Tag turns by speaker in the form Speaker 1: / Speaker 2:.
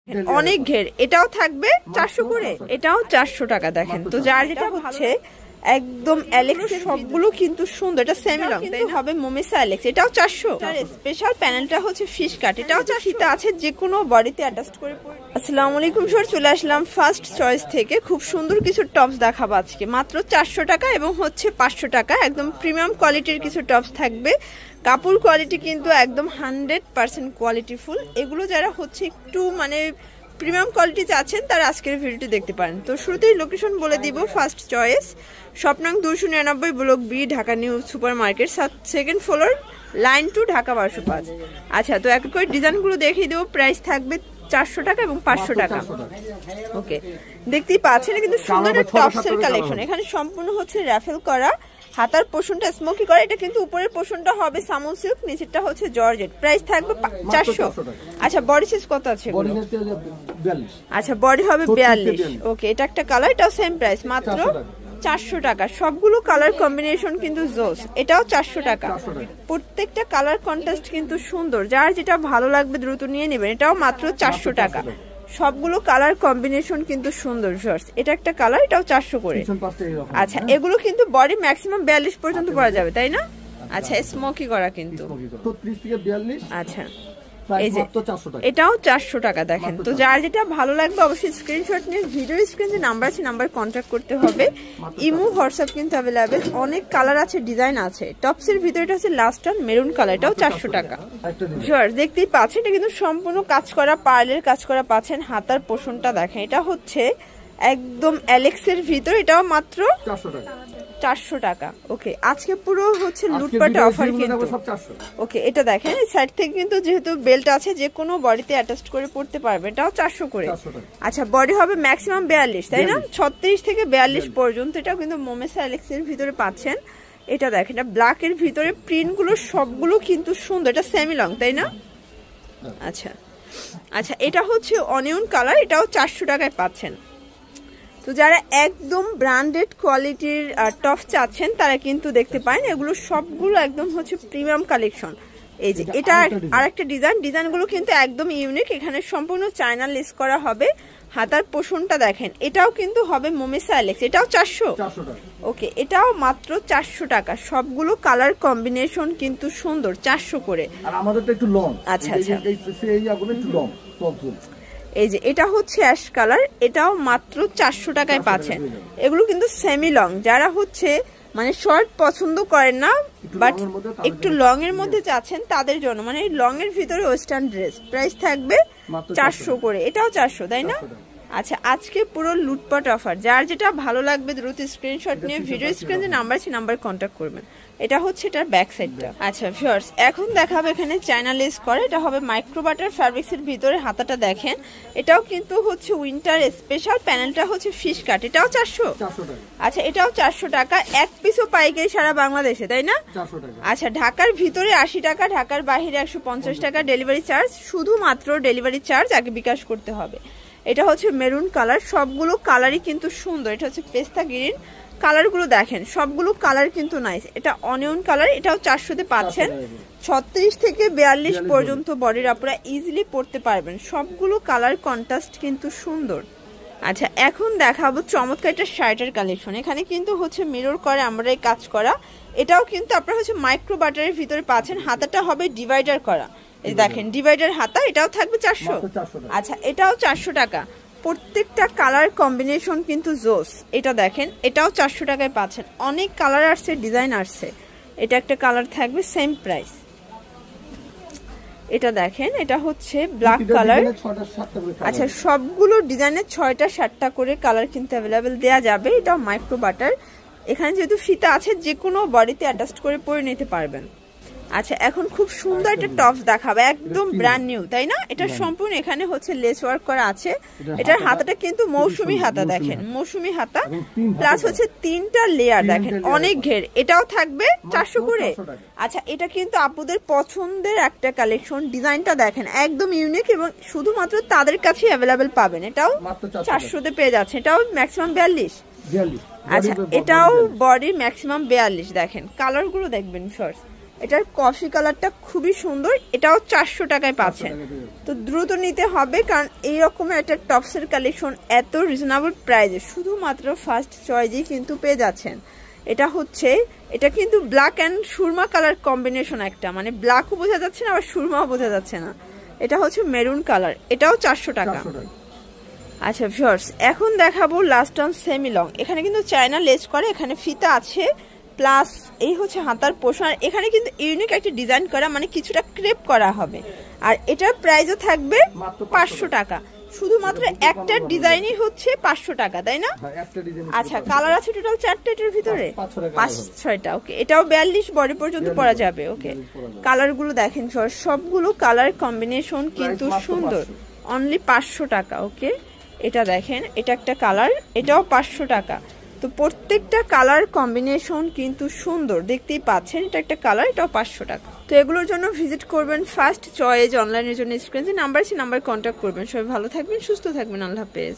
Speaker 1: অনেক ঘের, এটাও থাকবে 400 করে, এটাও 400 টাকা। দেখেন তো যার যেটা হচ্ছে একদম অ্যালেক্স, সবগুলো কিন্তু সুন্দর। এটা সেমি লং কিন্তু হবে মোমেসা অ্যালেক্স, এটাও 400। স্পেশাল প্যানেলটা হচ্ছে ফিশ কাট, এটাও 400 আছে, যে কোনো বডিতে অ্যাডজাস্ট করে। আসসালামু আলাইকুম স্যার, চলে আসলাম ফার্স্ট চয়েস থেকে। খুব সুন্দর কিছু টপস দেখাবো আজকে, মাত্র 400 টাকা এবং হচ্ছে 500 টাকা। একদম প্রিমিয়াম কোয়ালিটির কিছু টপস থাকবে। কাপড় কোয়ালিটি কিন্তু একদম 100% কোয়ালিটিফুল। এগুলো যারা হচ্ছে একটু মানে প্রিমিয়াম কোয়ালিটি চাচ্ছেন তারা আজকের ভিডিওটি দেখতে পারেন। তো শুরুতেই লোকেশন বলে দিব, ফার্স্ট চয়েস শপ নং 299 block B, Dhaka new super market, second floor, line 2, Dhaka 1205। আচ্ছা, তো এক করে ডিজাইনগুলো দেখিয়ে দেবো। প্রাইস থাকবে 400 টাকা এবং 500 টাকা। ওকে, দেখতেই পাচ্ছেন কিন্তু সুন্দর একটা টপসের কালেকশন। এখানে সম্পূর্ণ হচ্ছে রাফেল করা, হাতার পোর্শনটা স্মোকি করা। এটা কিন্তু উপরের পোর্শনটা হবে সামন সিল্ক, নিচেরটা হচ্ছে জর্জেট। প্রাইস থাকবে 400। আচ্ছা, বডি সাইজ কত আছে? আচ্ছা, বডি হবে 42। ওকে, এটা একটা কালার, এটাও সেম প্রাইস, মাত্র 400 টাকা। সবগুলো কালার কম্বিনেশন কিন্তু জোস, এটাও 400 টাকা। প্রত্যেকটা কালার কন্ট্রাস্ট কিন্তু সুন্দর, যার যেটা ভালো লাগবে দ্রুত নিয়ে নেবেন। এটাও মাত্র 400 টাকা। সবগুলো কালার কম্বিনেশন কিন্তু সুন্দর। এটা একটা কালার, এটাও 400 করে। আচ্ছা, এগুলো কিন্তু বডি ম্যাক্সিমাম 42 পর্যন্ত পরা যাবে, তাই না? আচ্ছা, স্মোকি করা কিন্তু। আচ্ছা, এই যে এটাও 400 টাকা। দেখেন তো যার যেটা ভালো লাগবে অবশ্যই স্ক্রিনশট নিয়ে ভিডিও স্ক্রিনে যে নাম্বার আছে নাম্বার কন্ট্যাক্ট করতে হবে। ইমো হোয়াটসঅ্যাপ কিন্তু অ্যাভেলেবেল। অনেক কালার আছে, ডিজাইন আছে। টপসের ভিতরে হচ্ছে লাস্ট অন মেরুন কালার, এটাও 400 টাকা। দেখতেই পাচ্ছেন এটা কিন্তু সম্পূর্ণ কাজ করা, পার্লের কাজ করা পাচ্ছেন। হাতার পোর্শনটা দেখেন, এটা হচ্ছে একদম অ্যালেক্সের ভিতর, এটাও মাত্র 400 টাকা। ওকে, আজকে পুরো হচ্ছে লুটপাট অফার কিন্তু। ওকে, এটা দেখেন এই সাইড থেকে কিন্তু যেহেতু বেল্ট আছে, যে কোনো বডিতে অ্যাটাচ করে পড়তে পারবে। এটাও 400 করে। আচ্ছা, বডি হবে ম্যাক্সিমাম 42, তাই না? 36 থেকে 42 পর্যন্ত। এটাও কিন্তু মোমেসা অ্যালেক্সের ভিতরে পাচ্ছেন। এটা দেখেন, এটা ব্ল্যাকের ভিতরে প্রিন্টগুলো সবগুলো কিন্তু সুন্দর। এটা সেমি লং, তাই না? আচ্ছা আচ্ছা, এটা হচ্ছে অনিয়ন কালার, এটাও 400 টাকায় পাচ্ছেন। তো যারা একদম ব্র্যান্ডেড কোয়ালিটির টপ চাচ্ছেন তারা কিন্তু দেখতে পারেন। এগুলো সবগুলো একদম হচ্ছে প্রিমিয়াম কালেকশন। এই যে এটা আরেকটা ডিজাইনগুলো কিন্তু একদম ইউনিক। এখানে সম্পূর্ণ চায়না লেস করা হবে। হাতার পোর্শনটা দেখেন, এটাও কিন্তু হবে মোমেসা অ্যালেক্স, এটাও 400। ওকে, এটাও মাত্র 400 টাকা। সবগুলো কালার কম্বিনেশন কিন্তু সুন্দর, 400 করে।
Speaker 2: আর আমাদেরটা একটু লং।
Speaker 1: আচ্ছা আচ্ছা,
Speaker 2: এই আগুন একটু লং টপস।
Speaker 1: এই যে এটা হচ্ছে অ্যাশ কালার, এটাও মাত্র 400 টাকায় পাচ্ছেন। এগুলো কিন্তু সেমি লং, যারা হচ্ছে মানে শর্ট পছন্দ করেন না বাট একটু লং এর মধ্যে চাচ্ছেন তাদের জন্য, মানে লং এর ভিতরে ওয়েস্টার্ন ড্রেস। প্রাইস থাকবে 400 করে, এটাও 400, তাই না? আচ্ছা, আজকে পুরো লুটপাট অফার। যার যেটা ভালো লাগবে দ্রুত স্ক্রিনশট নিয়ে ভিডিও স্ক্রিনে নাম্বার আছে নাম্বার কন্ট্যাক্ট করবেন। এটা হচ্ছে এটার ব্যাক সাইডটা। আচ্ছা ভিউয়ার্স, এখন দেখাবো এখানে চায়না লেস করে। এটা হবে মাইক্রো বাটার ফ্যাব্রিক্সের ভিতরে। হাতাটা দেখেন, এটাও কিন্তু হচ্ছে উইন্টার স্পেশাল। প্যানেলটা হচ্ছে ফিশ কাট, এটাও 400। আচ্ছা, এটাও 400 টাকা। এক পিসও পাইকারি সারা বাংলাদেশে, তাই না? আচ্ছা, ঢাকার ভিতরে 80 টাকা, ঢাকার বাইরে 150 টাকা ডেলিভারি চার্জ। শুধুমাত্র ডেলিভারি চার্জ আগে বিকাশ করতে হবে। এটা হচ্ছে মেরুন কালার, সবগুলো কালারই কিন্তু সুন্দর। এটা হচ্ছে পেস্তা গ্রিন, কালারগুলো দেখেন সবগুলো কালার কিন্তু নাইস। এটা অনিয়ন কালার, এটাও 400-তে পাচ্ছেন। 36 থেকে 42 পর্যন্ত বডির আপনারা ইজিলি পরতে পারবেন। সবগুলো কালার কন্ট্রাস্ট কিন্তু সুন্দর। আচ্ছা, এখন দেখাবো চমৎকার একটা শার্টের কালেকশন। এখানে কিন্তু হচ্ছে মিরর করে আমরা এই কাজ করা। এটাও কিন্তু আপনারা হচ্ছে মাইক্রো বাটারের ভিতরে পাচ্ছেন। হাতাটা হবে ডিভাইডার করা, এই দেখেন ডিভাইডার হাতা। এটাও থাকবে 400। আচ্ছা, এটাও 400 টাকা। প্রত্যেকটা কালার কম্বিনেশন কিন্তু জোস। এটা দেখেন, এটাও 400 টাকায় পাচ্ছেন। অনেক কালার আসছে, ডিজাইন আসছে। এটা একটা কালার থাকবে, সেম প্রাইস। এটা দেখেন, এটা হচ্ছে ব্ল্যাক কালার। আচ্ছা, সবগুলো ডিজাইনের 6টা 7টা করে কালার কিন্তু অ্যাভেলেবেল দেওয়া যাবে। এটাও মাইক্রো বাটার। এখানে যেহেতু ফিতা আছে, যে কোনো বডিতে অ্যাটাচ করে পরে নিতে পারবেন। আচ্ছা, এখন খুব সুন্দর একটা টপস দেখাবে, একদম ব্র্যান্ড নিউ, তাই না? এটা সম্পূর্ণ এখানে হচ্ছে লেস ওয়ার্ক করা আছে। এটার হাতাটা কিন্তু মৌসুমী হাতা, দেখেন মৌসুমী হাতা, প্লাস হচ্ছে 3টা লেয়ার। দেখেন অনেক ঘের, এটাও থাকবে 400 করে। আচ্ছা, এটা কিন্তু আপুদের পছন্দের একটা কালেকশন। ডিজাইনটা দেখেন একদম ইউনিক এবং শুধুমাত্র তাদের কাছেই অ্যাভেলেবেল পাবেন। এটাও 400-তে পেয়ে যাচ্ছে। এটাও ম্যাক্সিমাম 42। আচ্ছা, এটাও বডি ম্যাক্সিমাম 42। দেখেন কালারগুলো দেখবেন ফার্স্ট, এটার কফি কালারটা খুবই সুন্দর, এটাও 400 টাকায় পাচ্ছেন। তো দ্রুত নিতে হবে, কারণ এই রকমের একটা টপসের কালেকশন এত রিজনেবল প্রাইসে শুধুমাত্র ফার্স্ট চয়েসেই কিন্তু পেয়ে যাচ্ছেন। এটা কিন্তু black and Surma colour combination একটা, মানে ব্ল্যাকও বোঝা যাচ্ছে না আবার সুরমাও বোঝা যাচ্ছে না। এটা হচ্ছে মেরুন কালার, এটাও 400 টাকা। আচ্ছা ভিউয়ার্স, এখন দেখাবো লাস্ট অন সেমি লং। এখানে কিন্তু চায়না লেস করে, এখানে ফিতা আছে, প্লাস এই হচ্ছে হাতার পোর্শন। আর এখানে কিন্তু ইউনিক একটা ডিজাইন করা, মানে কিছুটা ক্রেপ করা হবে। আর এটার প্রাইসও থাকবে 500 টাকা। শুধুমাত্র একটা ডিজাইনই হচ্ছে 500 টাকা, তাই না? আচ্ছা, কালার আছে টোটাল 4টা এটার ভিতরে, 5-6টা। ওকে, এটাও 42 বডি পর্যন্ত পরা যাবে। ওকে, কালারগুলো দেখেন সবগুলো কালার কম্বিনেশন কিন্তু সুন্দর, অনলি 500 টাকা। ওকে, এটা দেখেন, এটা একটা কালার, এটাও 500 টাকা। তো প্রত্যেকটা কালার কম্বিনেশন কিন্তু সুন্দর, দেখতেই পাচ্ছেন। এটা একটা কালার, এটাও 500 টাকা। তো এগুলোর জন্য ভিজিট করবেন ফার্স্ট চয়েস অনলাইনের জন্য স্ক্রিনে নাম্বার আছে, নাম্বার কন্ট্যাক্ট করবেন। সবাই ভালো থাকবেন, সুস্থ থাকবেন, আল্লাহ হাফেজ।